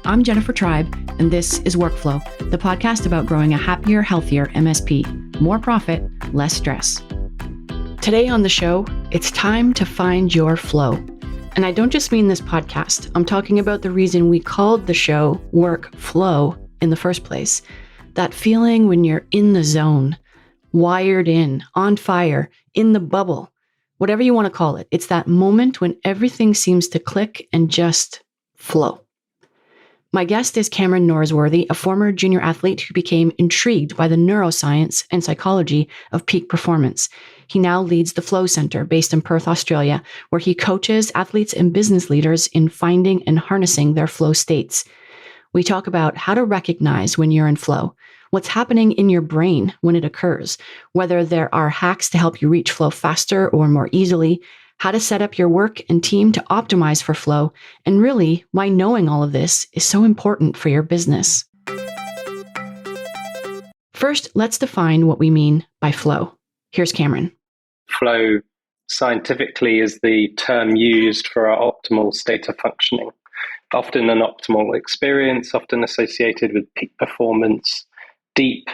I'm Jennifer Tribe, and this is Workflow, the podcast about growing a happier, healthier MSP. More profit, less stress. Today on the show, it's time to find your flow. And I don't just mean this podcast. I'm talking about the reason we called the show Workflow in the first place. That feeling when you're in the zone, wired in, on fire, in the bubble, whatever you want to call it. It's that moment when everything seems to click and just flow. My guest is Cameron Norsworthy, a former junior athlete who became intrigued by the neuroscience and psychology of peak performance. He now leads the Flow Center based in Perth, Australia, where he coaches athletes and business leaders in finding and harnessing their flow states. We talk about how to recognize when you're in flow, what's happening in your brain when it occurs, whether there are hacks to help you reach flow faster or more easily, how to set up your work and team to optimize for flow, and really why knowing all of this is so important for your business. First, let's define what we mean by flow. Here's Cameron. Flow scientifically is the term used for our optimal state of functioning. Often an optimal experience, often associated with peak performance, deep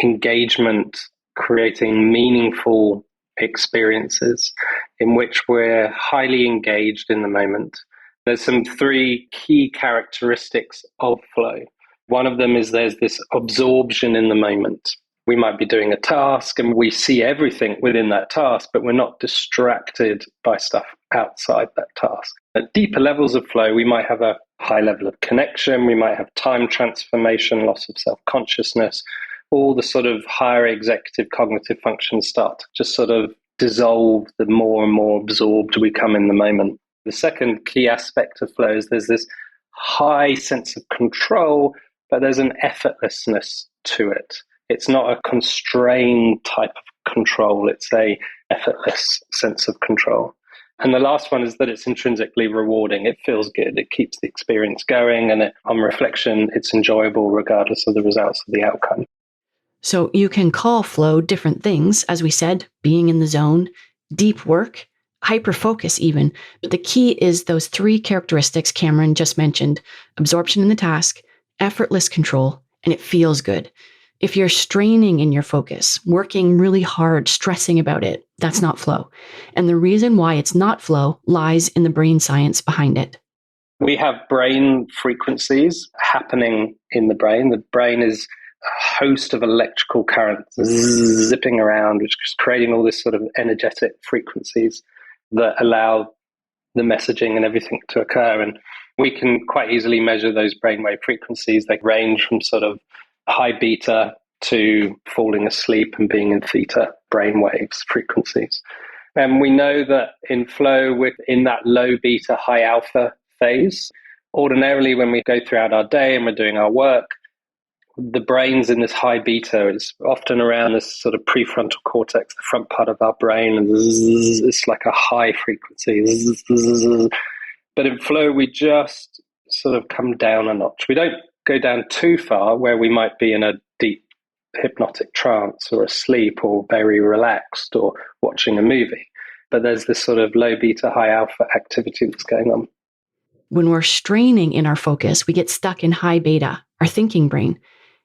engagement, creating meaningful experiences in which we're highly engaged in the moment. There's some three key characteristics of flow. One of them is there's this absorption in the moment. We might be doing a task and we see everything within that task, but we're not distracted by stuff outside that task. At deeper levels of flow, we might have a high level of connection, we might have time transformation, loss of self-consciousness, all the sort of higher executive cognitive functions start to just sort of dissolve the more and more absorbed we come in the moment. The second key aspect of flow is there's this high sense of control, but there's an effortlessness to it. It's not a constrained type of control. It's a effortless sense of control. And the last one is that it's intrinsically rewarding. It feels good. It keeps the experience going. And on reflection, it's enjoyable regardless of the results of the outcome. So you can call flow different things, as we said, being in the zone, deep work, hyper-focus even. But the key is those three characteristics Cameron just mentioned: absorption in the task, effortless control, and it feels good. If you're straining in your focus, working really hard, stressing about it, that's not flow. And the reason why it's not flow lies in the brain science behind it. We have brain frequencies happening in the brain. The brain is a host of electrical currents zipping around, which is creating all this sort of energetic frequencies that allow the messaging and everything to occur. And we can quite easily measure those brainwave frequencies. They range from sort of high beta to falling asleep and being in theta brainwaves frequencies. And we know that in flow, we're in that low beta, high alpha phase. Ordinarily, when we go throughout our day and we're doing our work, the brain's in this high beta. It's often around this sort of prefrontal cortex, the front part of our brain, and it's like a high frequency. But in flow, we just sort of come down a notch. We don't go down too far where we might be in a deep hypnotic trance or asleep or very relaxed or watching a movie. But there's this sort of low beta, high alpha activity that's going on. When we're straining in our focus, we get stuck in high beta, our thinking brain.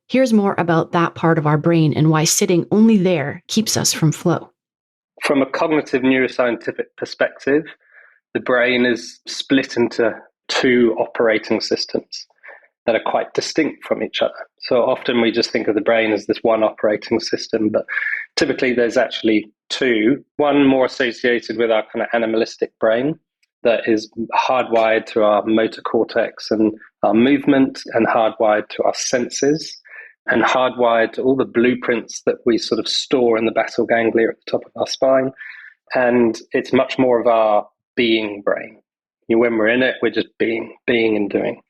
Here's more about that part of our brain and why sitting only there keeps us from flow. From a cognitive neuroscientific perspective, the brain is split into two operating systems that are quite distinct from each other. So often we just think of the brain as this one operating system, but typically there's actually two. One more associated with our kind of animalistic brain that is hardwired to our motor cortex and our movement, and hardwired to our senses, and hardwired to all the blueprints that we sort of store in the basal ganglia at the top of our spine. And it's much more of our being brain. When we're in it, we're just being and doing.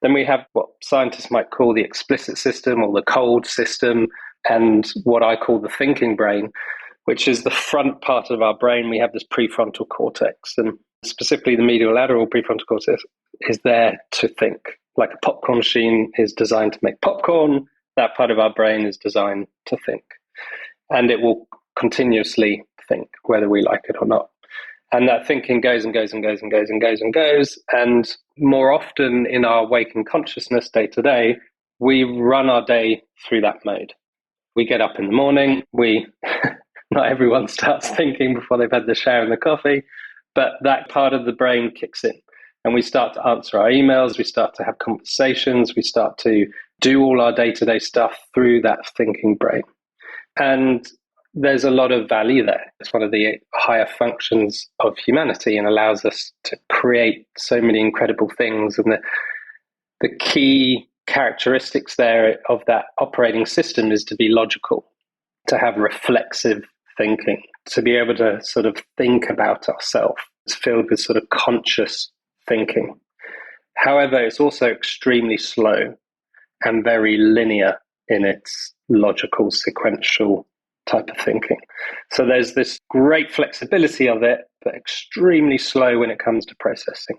Then we have what scientists might call the explicit system or the cold system, and what I call the thinking brain, which is the front part of our brain. We have this prefrontal cortex, and specifically the medial lateral prefrontal cortex is there to think. Like a popcorn machine is designed to make popcorn, that part of our brain is designed to think. And it will continuously think, whether we like it or not. And that thinking goes and goes and goes and goes and goes and goes. And more often in our waking consciousness day to day, we run our day through that mode. We get up in the morning, not everyone starts thinking before they've had the shower and the coffee, but that part of the brain kicks in. And we start to answer our emails, we start to have conversations, we start to do all our day-to-day stuff through that thinking brain. And there's a lot of value there. It's one of the higher functions of humanity and allows us to create so many incredible things. And the key characteristics there of that operating system is to be logical, to have reflexive thinking, to be able to sort of think about ourselves. It's filled with sort of conscious thinking. However, it's also extremely slow and very linear in its logical, sequential type of thinking. So there's this great flexibility of it, but extremely slow when it comes to processing.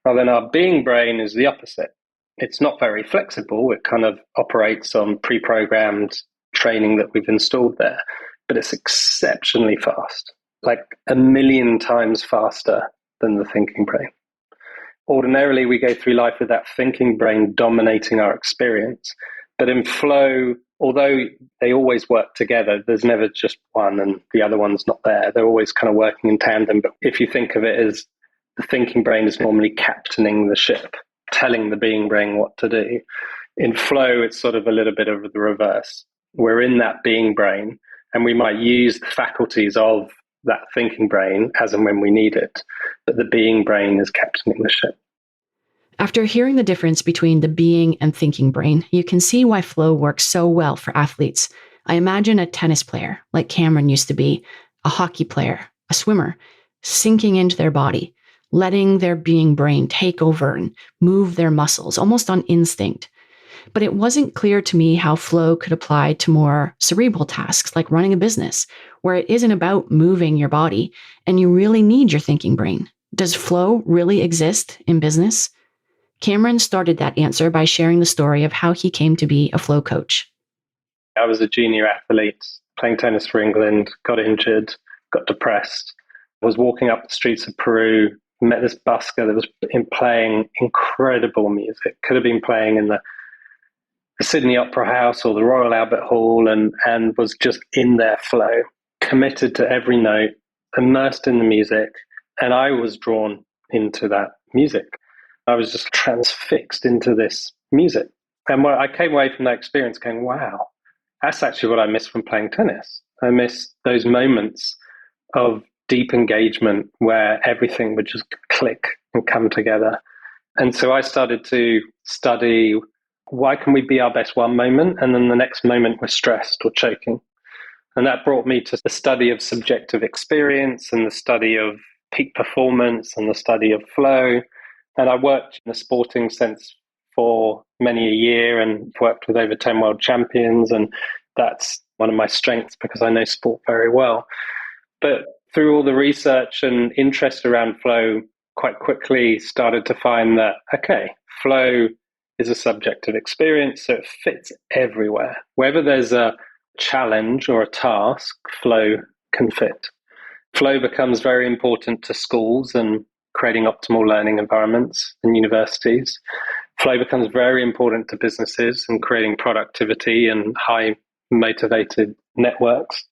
Rather than our being brain is the opposite. It's not very flexible. It kind of operates on pre-programmed training that we've installed there, but it's exceptionally fast, like 1 million times faster than the thinking brain. Ordinarily, we go through life with that thinking brain dominating our experience. But in flow, although they always work together, there's never just one and the other one's not there. They're always kind of working in tandem. But if you think of it as the thinking brain is normally captaining the ship, telling the being brain what to do, in flow, it's sort of a little bit of the reverse. We're in that being brain and we might use the faculties of that thinking brain as and when we need it, but the being brain is captaining the ship. After hearing the difference between the being and thinking brain, you can see why flow works so well for athletes. I imagine a tennis player, like Cameron used to be, a hockey player, a swimmer, sinking into their body, letting their being brain take over and move their muscles, almost on instinct. But it wasn't clear to me how flow could apply to more cerebral tasks like running a business, where it isn't about moving your body and you really need your thinking brain. Does flow really exist in business? Cameron started that answer by sharing the story of how he came to be a flow coach. I was a junior athlete playing tennis for England, got injured, got depressed, was walking up the streets of Peru, met this busker that was playing incredible music. Could have been playing in the Sydney Opera House or the Royal Albert Hall and was just in their flow, committed to every note, immersed in the music, and I was drawn into that music. I was just transfixed into this music. And I came away from that experience going, wow, that's actually what I miss from playing tennis. I miss those moments of deep engagement where everything would just click and come together. And so I started to study, why can we be our best one moment and then the next moment we're stressed or choking? And that brought me to the study of subjective experience and the study of peak performance and the study of flow. And I worked in a sporting sense for many a year and worked with over 10 world champions. And that's one of my strengths because I know sport very well. But through all the research and interest around flow, quite quickly started to find that, okay, flow is a subjective experience, so it fits everywhere. Wherever there's a challenge or a task, flow can fit. Flow becomes very important to schools and creating optimal learning environments in universities. Flow becomes very important to businesses and creating productivity and high motivated networks.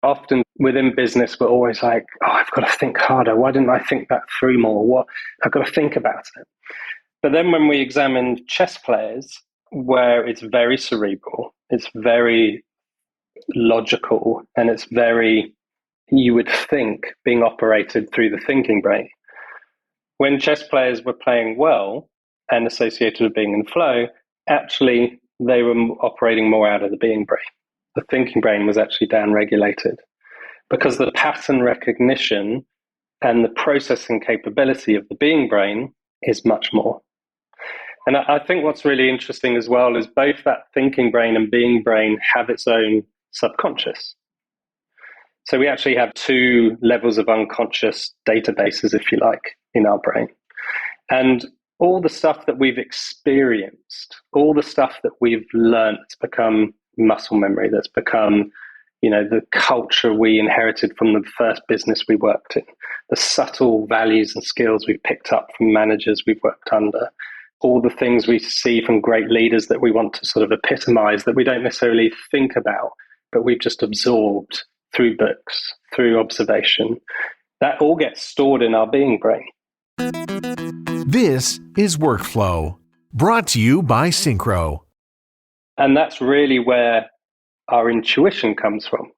Often within business, we're always like, oh, I've got to think harder. Why didn't I think that through more? I've got to think about it. But then when we examine chess players, where it's very cerebral, it's very logical, and it's very, you would think, being operated through the thinking brain. When chess players were playing well and associated with being in flow, actually they were operating more out of the being brain. The thinking brain was actually downregulated because the pattern recognition and the processing capability of the being brain is much more. And I think what's really interesting as well is both that thinking brain and being brain have its own subconscious. So we actually have two levels of unconscious databases, if you like, in our brain. And all the stuff that we've experienced, all the stuff that we've learned, it's become muscle memory, that's become the culture we inherited from the first business we worked in, the subtle values and skills we picked up from managers we've worked under, all the things we see from great leaders that we want to sort of epitomize that we don't necessarily think about, but we've just absorbed through books, through observation. That all gets stored in our being brain. This is Workflow, brought to you by Synchro. And that's really where our intuition comes from,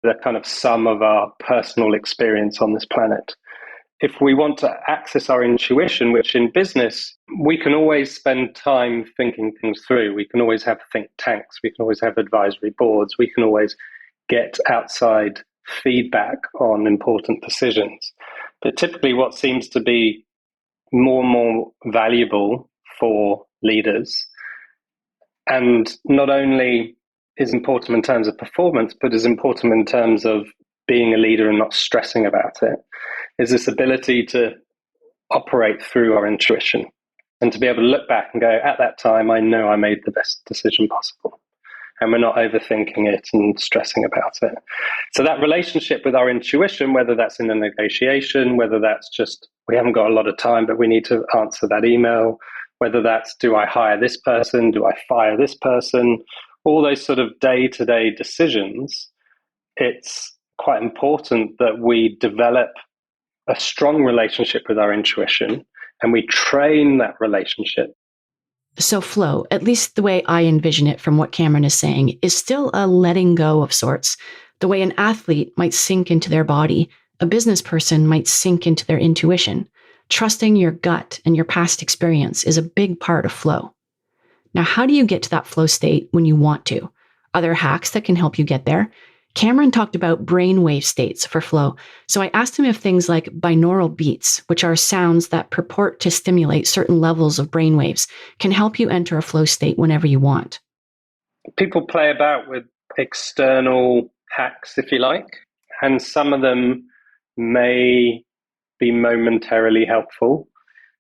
the kind of sum of our personal experience on this planet. If we want to access our intuition, which in business, we can always spend time thinking things through. We can always have think tanks. We can always have advisory boards. We can always get outside feedback on important decisions. But typically what seems to be more and more valuable for leaders, and not only is important in terms of performance, but is important in terms of being a leader and not stressing about it, is this ability to operate through our intuition and to be able to look back and go, at that time, I know I made the best decision possible. And we're not overthinking it and stressing about it. So that relationship with our intuition, whether that's in a negotiation, whether that's just, we haven't got a lot of time, but we need to answer that email, whether that's, do I hire this person? Do I fire this person? All those sort of day-to-day decisions, it's quite important that we develop a strong relationship with our intuition and we train that relationship. So flow, at least the way I envision it from what Cameron is saying, is still a letting go of sorts. The way an athlete might sink into their body, a business person might sink into their intuition. Trusting your gut and your past experience is a big part of flow. Now, how do you get to that flow state when you want to? Are there hacks that can help you get there? Cameron talked about brainwave states for flow, so I asked him if things like binaural beats, which are sounds that purport to stimulate certain levels of brainwaves, can help you enter a flow state whenever you want. People play about with external hacks, if you like, and some of them may be momentarily helpful.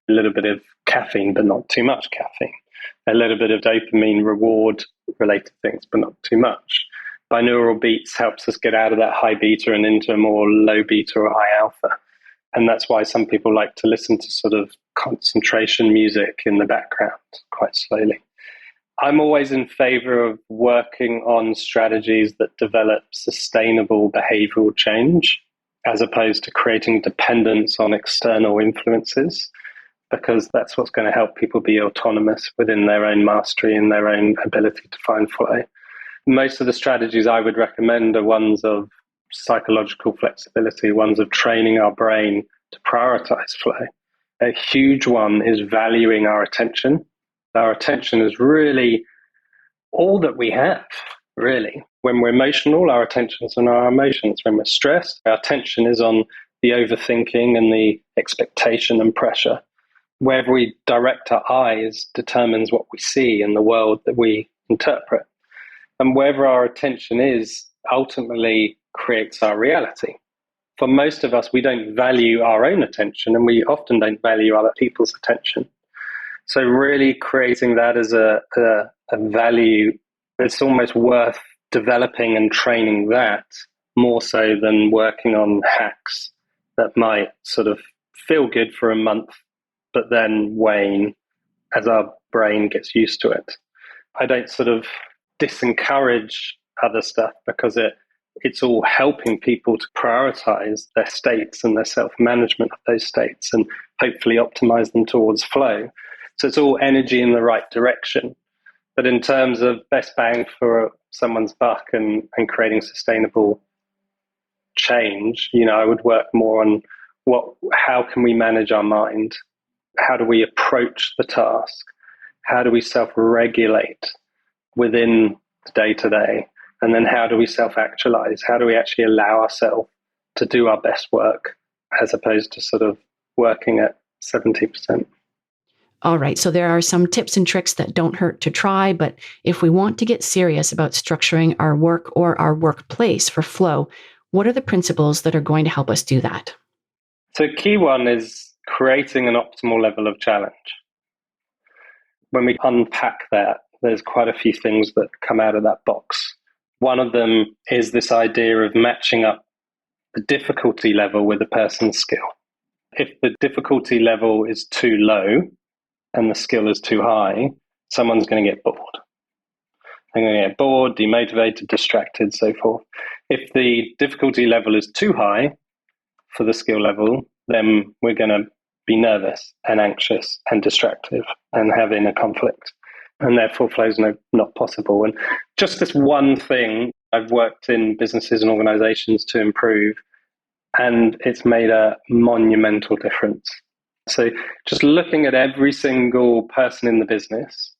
A little bit of caffeine, but not too much caffeine. A little bit of dopamine reward related things, but not too much. Binaural beats helps us get out of that high beta and into a more low beta or high alpha. And that's why some people like to listen to sort of concentration music in the background quite slowly. I'm always in favor of working on strategies that develop sustainable behavioral change, as opposed to creating dependence on external influences, because that's what's going to help people be autonomous within their own mastery and their own ability to find flow. Most of the strategies I would recommend are ones of psychological flexibility, ones of training our brain to prioritize flow. A huge one is valuing our attention. Our attention is really all that we have, really. When we're emotional, our attention is on our emotions. When we're stressed, our attention is on the overthinking and the expectation and pressure. Wherever we direct our eyes determines what we see in the world that we interpret. And wherever our attention is ultimately creates our reality. For most of us, we don't value our own attention, and we often don't value other people's attention. So really creating that as a value, it's almost worth developing and training that more so than working on hacks that might sort of feel good for a month, but then wane as our brain gets used to it. I don't sort of disencourage other stuff because it's all helping people to prioritize their states and their self-management of those states and hopefully optimize them towards flow. So it's all energy in the right direction. But in terms of best bang for someone's buck and creating sustainable change, I would work more on how can we manage our mind? How do we approach the task? How do we self-regulate within the day-to-day? And then how do we self-actualize? How do we actually allow ourselves to do our best work as opposed to sort of working at 70%? All right, so there are some tips and tricks that don't hurt to try, but if we want to get serious about structuring our work or our workplace for flow, what are the principles that are going to help us do that? So key one is creating an optimal level of challenge. When we unpack that, there's quite a few things that come out of that box. One of them is this idea of matching up the difficulty level with a person's skill. If the difficulty level is too low and the skill is too high, someone's going to get bored. They're going to get bored, demotivated, distracted, so forth. If the difficulty level is too high for the skill level, then we're going to be nervous and anxious and distracted and have inner conflict. And therefore flow is not possible. And just this one thing, I've worked in businesses and organizations to improve, and it's made a monumental difference. So just looking at every single person in the business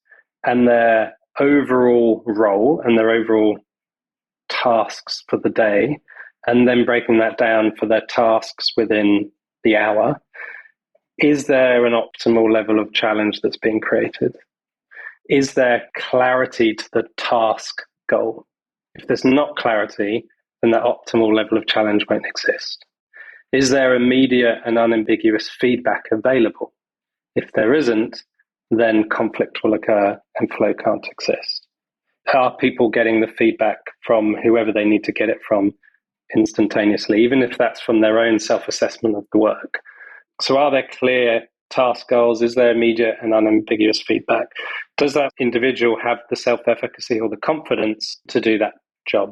and their overall role and their overall tasks for the day, and then breaking that down for their tasks within the hour, is there an optimal level of challenge that's being created? Is there clarity to the task goal? If there's not clarity, then that optimal level of challenge won't exist. Is there immediate and unambiguous feedback available? If there isn't, then conflict will occur and flow can't exist. Are people getting the feedback from whoever they need to get it from instantaneously, even if that's from their own self-assessment of the work? So are there clear task goals? Is there immediate and unambiguous feedback? Does that individual have the self-efficacy or the confidence to do that job?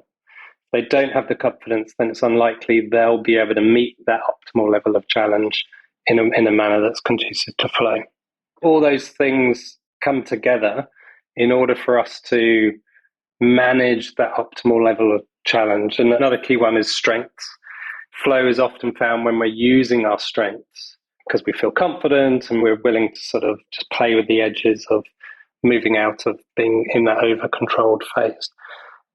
If they don't have the confidence, then it's unlikely they'll be able to meet that optimal level of challenge in a manner that's conducive to flow. All those things come together in order for us to manage that optimal level of challenge. And another key one is strengths. Flow is often found when we're using our strengths because we feel confident and we're willing to sort of just play with the edges of moving out of being in that over-controlled phase.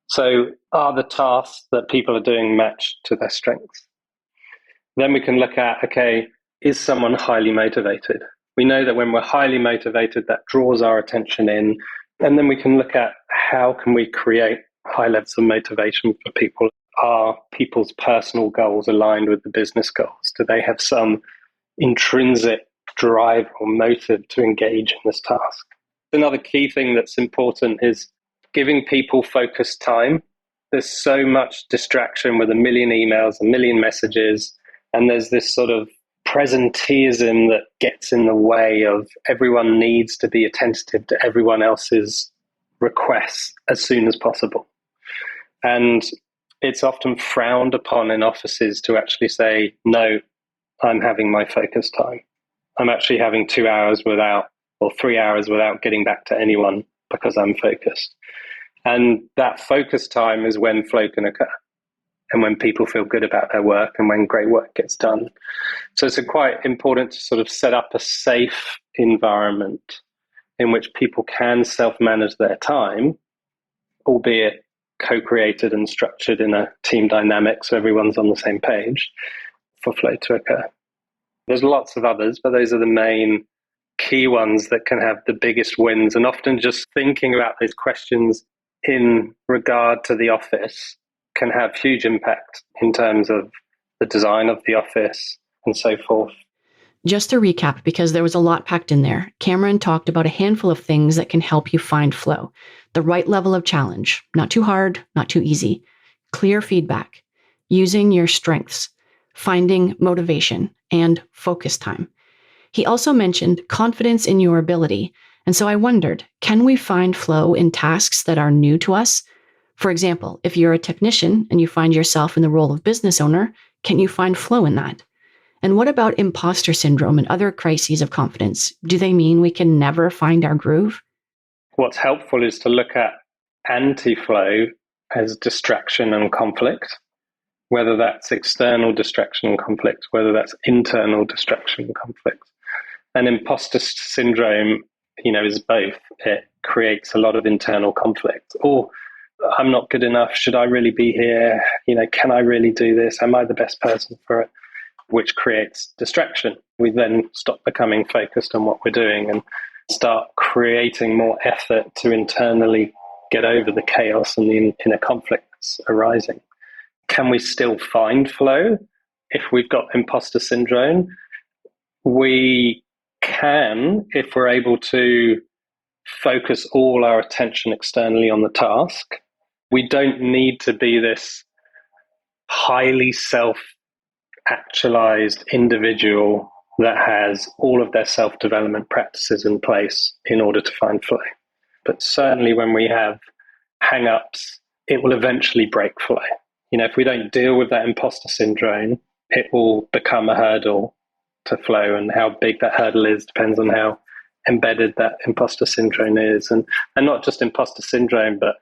So are the tasks that people are doing matched to their strengths? Then we can look at, okay, is someone highly motivated? We know that when we're highly motivated, that draws our attention in. And then we can look at how can we create high levels of motivation for people? Are people's personal goals aligned with the business goals? Do they have some intrinsic drive or motive to engage in this task? Another key thing that's important is giving people focused time. There's so much distraction with a million emails, a million messages, and there's this sort of presenteeism that gets in the way of everyone needs to be attentive to everyone else's requests as soon as possible. And it's often frowned upon in offices to actually say, no, I'm having my focus time. I'm actually having 2 hours without, or 3 hours without getting back to anyone because I'm focused. And that focus time is when flow can occur and when people feel good about their work and when great work gets done. So it's quite important to sort of set up a safe environment in which people can self-manage their time, albeit co-created and structured in a team dynamic so everyone's on the same page for flow to occur. There's lots of others, but those are the main key ones that can have the biggest wins. And often just thinking about those questions in regard to the office can have huge impact in terms of the design of the office and so forth. Just to recap, because there was a lot packed in there, Cameron talked about a handful of things that can help you find flow. The right level of challenge, not too hard, not too easy. Clear feedback, using your strengths, finding motivation, and focus time. He also mentioned confidence in your ability. And so I wondered, can we find flow in tasks that are new to us? For example, if you're a technician and you find yourself in the role of business owner, can you find flow in that? And what about imposter syndrome and other crises of confidence? Do they mean we can never find our groove? What's helpful is to look at anti-flow as distraction and conflict, whether that's external distraction and conflict, whether that's internal distraction and conflict. And imposter syndrome, is both. It creates a lot of internal conflict. Or I'm not good enough. Should I really be here? Can I really do this? Am I the best person for it? Which creates distraction. We then stop becoming focused on what we're doing and start creating more effort to internally get over the chaos and the inner conflict that's arising. Can we still find flow if we've got imposter syndrome? We can if we're able to focus all our attention externally on the task We don't need to be this highly self-actualized individual that has all of their self-development practices in place in order to find flow. But certainly when we have hang-ups, it will eventually break flow. If we don't deal with that imposter syndrome, it will become a hurdle to flow, and how big that hurdle is depends on how embedded that imposter syndrome is. And not just imposter syndrome, but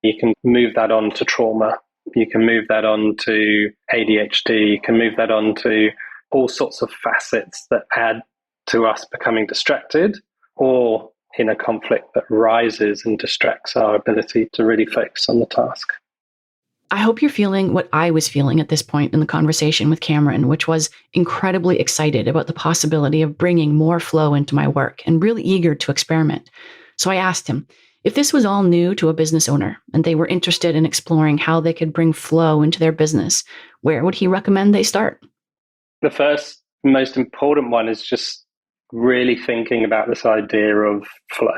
you can move that on to trauma. You can move that on to ADHD. You can move that on to all sorts of facets that add to us becoming distracted, or in a conflict that rises and distracts our ability to really focus on the task. I hope you're feeling what I was feeling at this point in the conversation with Cameron, which was incredibly excited about the possibility of bringing more flow into my work and really eager to experiment. So I asked him, if this was all new to a business owner and they were interested in exploring how they could bring flow into their business, where would he recommend they start? The first, most important one is just really thinking about this idea of flow.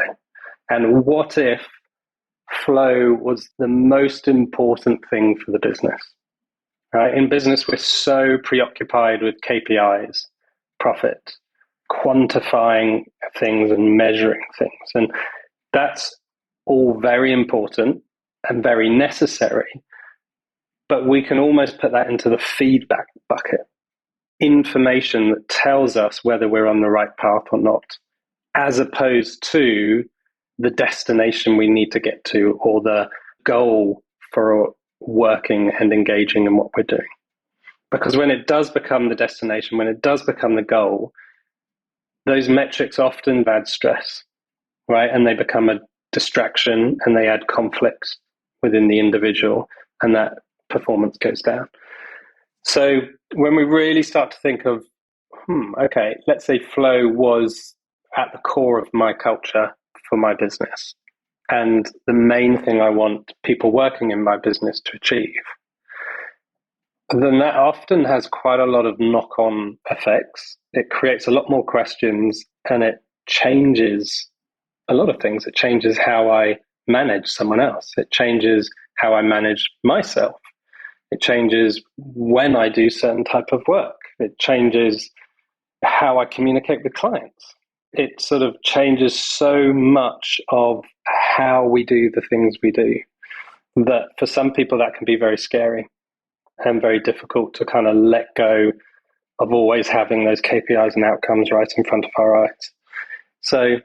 And what if flow was the most important thing for the business? Right? In business, we're so preoccupied with KPIs, profit, quantifying things and measuring things. And that's all very important and very necessary. But we can almost put that into the feedback bucket. Information that tells us whether we're on the right path or not, as opposed to the destination we need to get to or the goal for working and engaging in what we're doing. Because when it does become the destination, when it does become the goal, those metrics often add stress, right? And they become a distraction and they add conflicts within the individual, and that performance goes down. So when we really start to think of, okay, let's say flow was at the core of my culture for my business, and the main thing I want people working in my business to achieve, then that often has quite a lot of knock-on effects. It creates a lot more questions, and it changes a lot of things. It changes how I manage someone else. It changes how I manage myself. It changes when I do certain type of work. It changes how I communicate with clients. It sort of changes so much of how we do the things we do that for some people that can be very scary and very difficult to kind of let go of always having those KPIs and outcomes right in front of our eyes. So,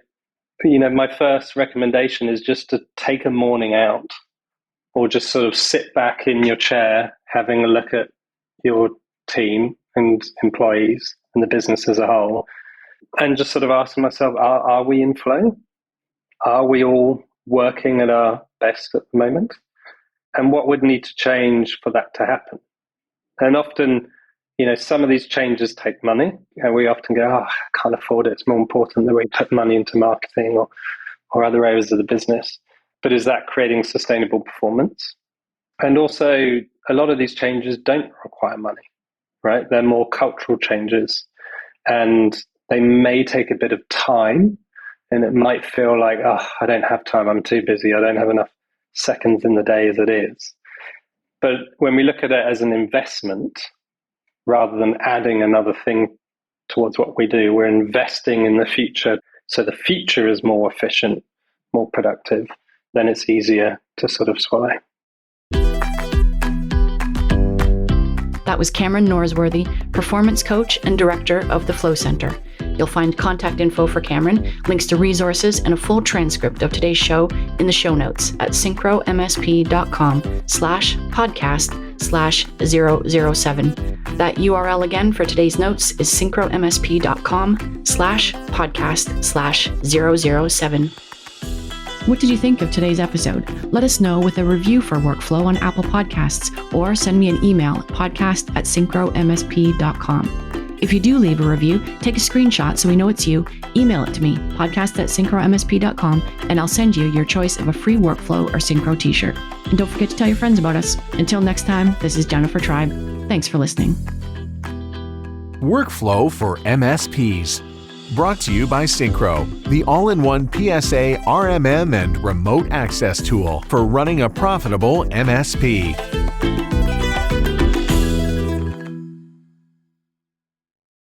my first recommendation is just to take a morning out, or just sort of sit back in your chair, having a look at your team and employees and the business as a whole, and just sort of asking myself, are we in flow? Are we all working at our best at the moment? And what would need to change for that to happen? And often, some of these changes take money, and we often go, I can't afford it. It's more important that we put money into marketing or other areas of the business. But is that creating sustainable performance? And also, a lot of these changes don't require money, right? They're more cultural changes, and they may take a bit of time, and it might feel like, I don't have time. I'm too busy. I don't have enough seconds in the day as it is. But when we look at it as an investment, rather than adding another thing towards what we do, we're investing in the future. So the future is more efficient, more productive. Then it's easier to sort of swallow. That was Cameron Norsworthy, performance coach and director of the Flow Center. You'll find contact info for Cameron, links to resources, and a full transcript of today's show in the show notes at syncromsp.com/podcast/007. That URL again for today's notes is syncromsp.com/podcast/007. What did you think of today's episode? Let us know with a review for Workflow on Apple Podcasts, or send me an email at podcast@syncromsp.com. If you do leave a review, take a screenshot so we know it's you, email it to me, podcast@syncromsp.com, and I'll send you your choice of a free Workflow or Synchro t-shirt. And don't forget to tell your friends about us. Until next time, this is Jennifer Tribe. Thanks for listening. Workflow for MSPs. Brought to you by Synchro, the all-in-one PSA, RMM, and remote access tool for running a profitable MSP.